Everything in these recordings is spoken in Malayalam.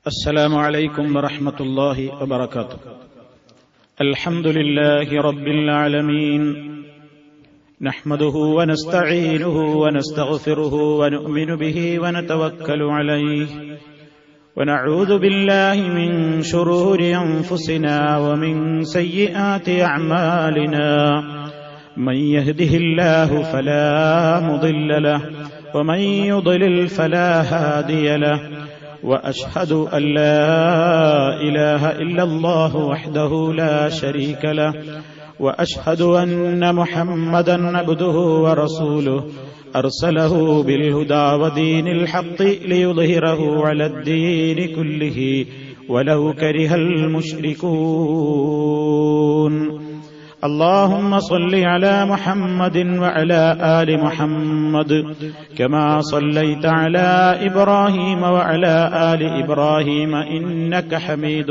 السلام عليكم ورحمة الله وبركاته. الحمد لله رب العالمين، نحمده ونستعينه ونستغفره ونؤمن به ونتوكل عليه، ونعوذ بالله من شرور أنفسنا ومن سيئات أعمالنا، من يهده الله فلا مضل له ومن يضلل فلا هادي له، وأشهد أن لا إله إلا الله وحده لا شريك له، وأشهد أن محمدا عبده ورسوله أرسله بالهدى ودين الحق ليظهره على الدين كله ولو كره المشركون. اللهم صل على محمد وعلى آل محمد كما صليت على إبراهيم وعلى آل إبراهيم إنك حميد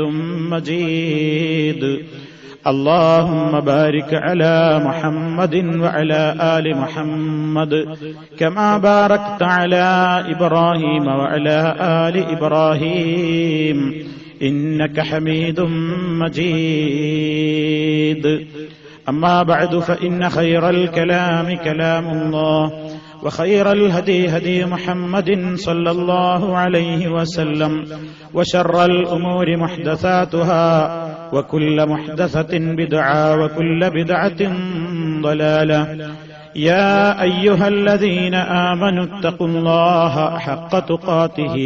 مجيد. اللهم بارك على محمد وعلى آل محمد كما باركت على إبراهيم وعلى آل إبراهيم إنك حميد مجيد. أما بعد، فإن خير الكلام كلام الله، وخير الهدي هدي محمد صلى الله عليه وسلم، وشر الأمور محدثاتها، وكل محدثة بدعة، وكل بدعة ضلالة. يا أيها الذين آمنوا اتقوا الله حق تقاته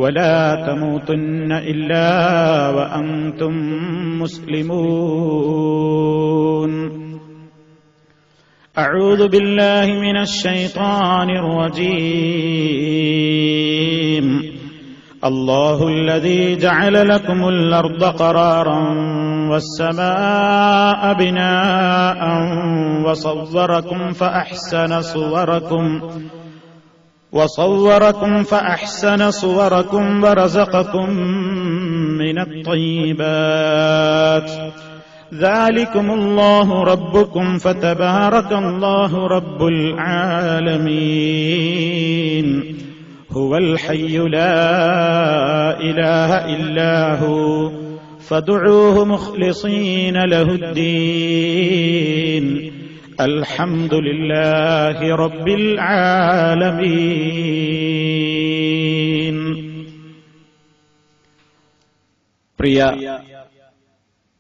ولا تموتن إلا وأنتم مسلمون. أعوذ بالله من الشيطان الرجيم. الله الذي جعل لكم الأرض قرارا والسماء بناء وصوركم فأحسن صوركم ورزقكم من الطيبات. ذلكم الله ربكم فتبارك الله رب العالمين. هو الحي لا إله إلا هو فادعوه مخلصين له الدين. الحمد لله رب العالمين. പ്രിയ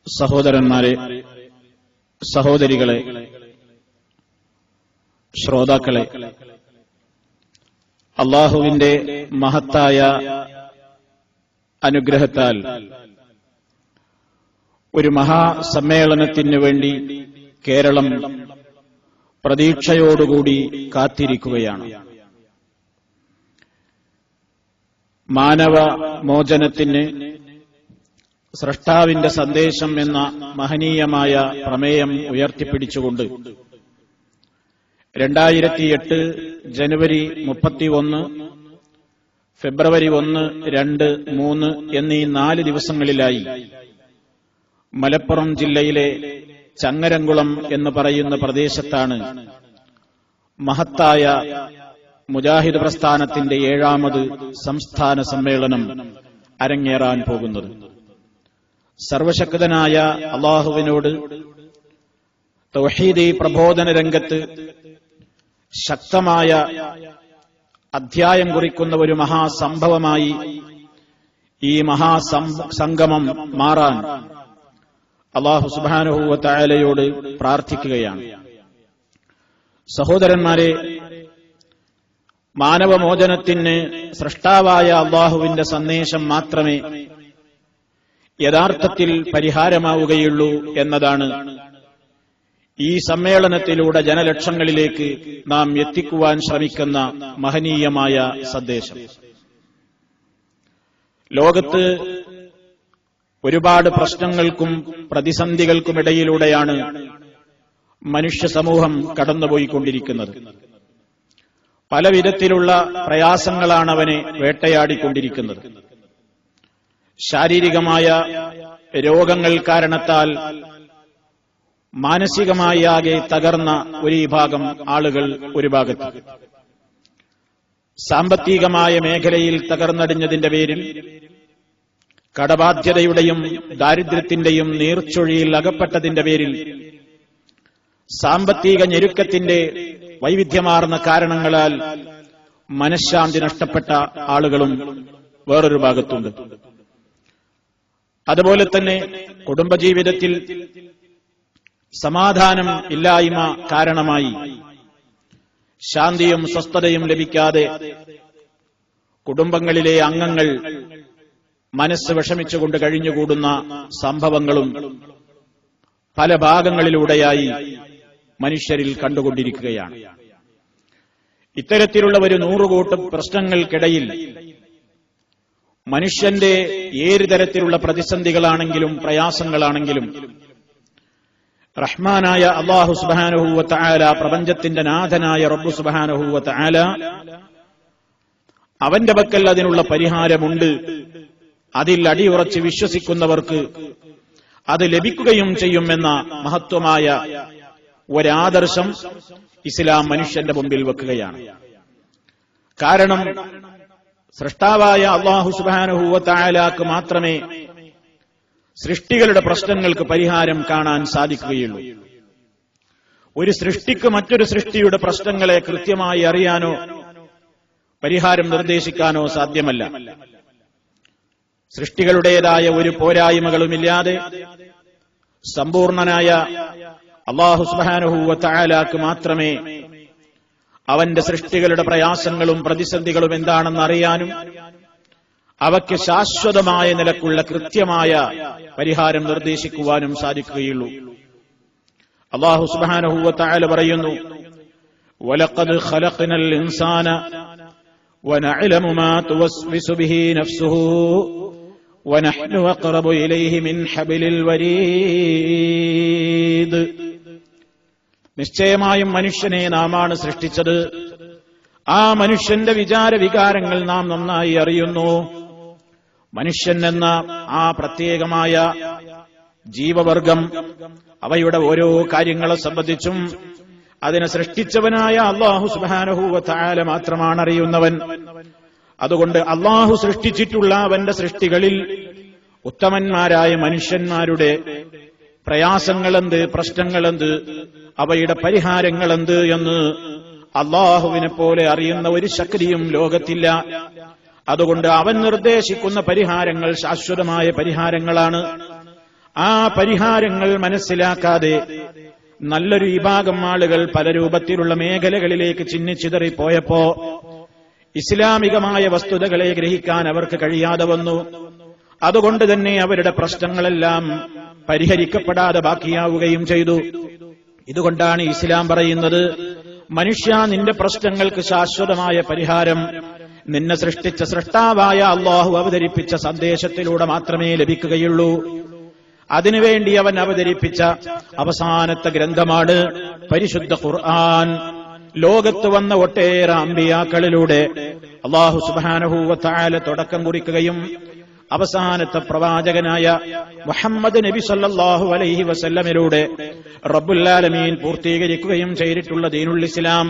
സഹോദരന്മാരെ, സഹോദരികളെ, ശ്രോതാക്കളെ, അല്ലാഹുവിന്റെ മഹത്തായ അനുഗ്രഹത്താൽ ഒരു മഹാസമ്മേളനത്തിനു വേണ്ടി കേരളം പ്രതീക്ഷയോടുകൂടി കാത്തിരിക്കുകയാണ്. മാനവ മോചനത്തിന് സ്രഷ്ടാവിന്റെ സന്ദേശം എന്ന മഹനീയമായ പ്രമേയം ഉയർത്തിപ്പിടിച്ചുകൊണ്ട് 2008 ജനുവരി 31, ഫെബ്രുവരി 1, 2, 3 എന്നീ 4 ദിവസങ്ങളിലായി മലപ്പുറം ജില്ലയിലെ ചങ്ങരംകുളം എന്ന് പറയുന്ന പ്രദേശത്താണ് മഹത്തായ മുജാഹിദ് പ്രസ്ഥാനത്തിന്റെ 7ാമത് സംസ്ഥാന സമ്മേളനം അരങ്ങേറാൻ പോകുന്നത്. സർവശക്തനായ അല്ലാഹുവിനോട് തൗഹീദി പ്രബോധന രംഗത്ത് ശക്തമായ അധ്യായം കുറിക്കുന്ന ഒരു മഹാസംഭവമായി ഈ മഹാസംഗമം മാറാൻ അല്ലാഹു സുബ്ഹാനഹു വ തആലയോട് പ്രാർത്ഥിക്കുകയാണ്. സഹോദരന്മാരെ, മാനവമോചനത്തിന് സൃഷ്ടാവായ അല്ലാഹുവിന്റെ സന്ദേശം മാത്രമേ യഥാർത്ഥത്തിൽ പരിഹാരമാവുകയുള്ളൂ എന്നതാണ് ഈ സമ്മേളനത്തിലൂടെ ജനലക്ഷങ്ങളിലേക്ക് നാം എത്തിക്കുവാൻ ശ്രമിക്കുന്ന മഹനീയമായ സന്ദേശം. ലോകത്ത് ഒരുപാട് പ്രശ്നങ്ങൾക്കും പ്രതിസന്ധികൾക്കുമിടയിലൂടെയാണ് മനുഷ്യ സമൂഹം കടന്നുപോയിക്കൊണ്ടിരിക്കുന്നത്. പല വിധത്തിലുള്ള പ്രയാസങ്ങളാണ് അവനെ വേട്ടയാടിക്കൊണ്ടിരിക്കുന്നത്. ശാരീരികമായ രോഗങ്ങൾ കാരണത്താൽ മാനസികമായി ആകെ തകർന്ന ഒരു വിഭാഗം ആളുകൾ ഒരു ഭാഗത്ത്, സാമ്പത്തികമായ മേഖലയിൽ തകർന്നടിഞ്ഞതിന്റെ പേരിൽ കടബാധ്യതയുടെയും ദാരിദ്ര്യത്തിന്റെയും നീർച്ചൊഴിയിൽ അകപ്പെട്ടതിന്റെ പേരിൽ സാമ്പത്തിക ഞെരുക്കത്തിന്റെ വൈവിധ്യമാർന്ന കാരണങ്ങളാൽ മനഃശാന്തി നഷ്ടപ്പെട്ട ആളുകളും വേറൊരു ഭാഗത്തുണ്ട്. അതുപോലെ തന്നെ കുടുംബജീവിതത്തിൽ സമാധാനം ഇല്ലായ്മ കാരണമായി ശാന്തിയും സ്വസ്ഥതയും ലഭിക്കാതെ കുടുംബങ്ങളിലെ അംഗങ്ങൾ മനസ്സ് വിഷമിച്ചുകൊണ്ട് കഴിഞ്ഞുകൂടുന്ന സംഭവങ്ങളും പല ഭാഗങ്ങളിലൂടെയായി മനുഷ്യരിൽ കണ്ടുകൊണ്ടിരിക്കുകയാണ്. ഇത്തരത്തിലുള്ള ഒരു 100 കൂട്ടം പ്രശ്നങ്ങൾക്കിടയിൽ മനുഷ്യന്റെ ഏത് തരത്തിലുള്ള പ്രതിസന്ധികളാണെങ്കിലും പ്രയാസങ്ങളാണെങ്കിലും റഹ്മാനായ അല്ലാഹു സുബ്ഹാനഹു വ തആല, പ്രപഞ്ചത്തിന്റെ നാഥനായ റബ്ബ് സുബ്ഹാനഹു വ തആല, അവന്റെ പക്കൽ അതിനുള്ള പരിഹാരമുണ്ട്. അതിൽ അടിയുറച്ച് വിശ്വസിക്കുന്നവർക്ക് അത് ലഭിക്കുകയും ചെയ്യുമെന്ന മഹത്വമായ ഒരാദർശം ഇസ്ലാം മനുഷ്യന്റെ മുമ്പിൽ വെക്കുകയാണ്. കാരണം സൃഷ്ടാവായ അല്ലാഹു സുബ്ഹാനഹു വ തആലക്ക് മാത്രമേ സൃഷ്ടികളുടെ പ്രശ്നങ്ങൾക്ക് പരിഹാരം കാണാൻ സാധിക്കുകയുള്ളൂ. ഒരു സൃഷ്ടിക്ക് മറ്റൊരു സൃഷ്ടിയുടെ പ്രശ്നങ്ങളെ കൃത്യമായി അറിയാനോ പരിഹാരം നിർദ്ദേശിക്കാനോ സാധ്യമല്ല. സൃഷ്ടികളുടേതായ ഒരു പോരായ്മകളുമില്ലാതെ സമ്പൂർണനായ അല്ലാഹു സുബ്ഹാനഹു വ തആലക്ക് മാത്രമേ അവന്റെ സൃഷ്ടികളുടെ പ്രയാസങ്ങളും പ്രതിസന്ധികളും എന്താണെന്ന് അറിയാനും അവയ്ക്ക് ശാശ്വതമായ നിലക്കുള്ള കൃത്യമായ പരിഹാരം നിർദ്ദേശിക്കുവാനും സാധിക്കുകയുള്ളൂ. അല്ലാഹു സുബ്ഹാനഹു വ തആല പറയുന്നു, വലഖദ് ഖലഖ്നൽ ഇൻസാന വനഅലമു മാ തുവസ്വിസു ബിഹി നഫ്സുഹു വനഹ്നു അഖറബു ഇലൈഹി മിൻ ഹബ്ലിൽ വരീദ്. നിശ്ചയമായും മനുഷ്യനെ നാമാണ് സൃഷ്ടിച്ചത്. ആ മനുഷ്യന്റെ വിചാരവികാരങ്ങൾ നാം നന്നായി അറിയുന്നു. മനുഷ്യൻ എന്ന ആ പ്രത്യേകമായ ജീവവർഗം അവയുടെ ഓരോ കാര്യങ്ങളെ സംബന്ധിച്ചും അതിനെ സൃഷ്ടിച്ചവനായ അല്ലാഹു സുബ്ഹാനഹു വ തആല മാത്രമാണ് അറിയുന്നവൻ. അതുകൊണ്ട് അല്ലാഹു സൃഷ്ടിച്ചിട്ടുള്ള അവന്റെ സൃഷ്ടികളിൽ ഉത്തമന്മാരായ മനുഷ്യന്മാരുടെ പ്രയാസങ്ങളെന്ത്, പ്രശ്നങ്ങളെന്ത്, അവയുടെ പരിഹാരങ്ങളെന്ത് എന്ന് അല്ലാഹുവിനെ പോലെ അറിയുന്ന ഒരു ശക്തിയും ലോകത്തില്ല. അതുകൊണ്ട് അവൻ നിർദ്ദേശിക്കുന്ന പരിഹാരങ്ങൾ ശാശ്വതമായ പരിഹാരങ്ങളാണ്. ആ പരിഹാരങ്ങൾ മനസ്സിലാക്കാതെ നല്ലൊരു വിഭാഗം ആളുകൾ പല രൂപത്തിലുള്ള മേഖലകളിലേക്ക് ചിന്നിച്ചിതറിപ്പോയപ്പോ ഇസ്ലാമികമായ വസ്തുതകളെ ഗ്രഹിക്കാൻ അവർക്ക് കഴിയാതെ വന്നു. അതുകൊണ്ട് തന്നെ അവരുടെ പ്രശ്നങ്ങളെല്ലാം പരിഹരിക്കപ്പെടാതെ ബാക്കിയാവുകയും ചെയ്തു. ഇതുകൊണ്ടാണ് ഇസ്ലാം പറയുന്നത്, മനുഷ്യ, നിന്റെ പ്രശ്നങ്ങൾക്ക് ശാശ്വതമായ പരിഹാരം നിന്നെ സൃഷ്ടിച്ച സൃഷ്ടാവായ അല്ലാഹു അവതരിപ്പിച്ച സന്ദേശത്തിലൂടെ മാത്രമേ ലഭിക്കുകയുള്ളൂ. അതിനുവേണ്ടി അവൻ അവതരിപ്പിച്ച അവസാനത്തെ ഗ്രന്ഥമാണ് പരിശുദ്ധ ഖുർആൻ. ലോകത്ത് വന്ന ഒട്ടേറെ അമ്പിയാക്കളിലൂടെ അല്ലാഹു സുബ്ഹാനഹു വ തആല തുടക്കം കുറിക്കുകയും അവസാനത്തെ പ്രവാചകനായ മുഹമ്മദ് നബി സല്ലല്ലാഹു അലൈഹി വസല്ലമിലൂടെ റബ്ബുൽ ആലമീൻ പൂർത്തീകരിക്കുകയും ചെയ്തിട്ടുള്ള ദീനുൽ ഇസ്ലാം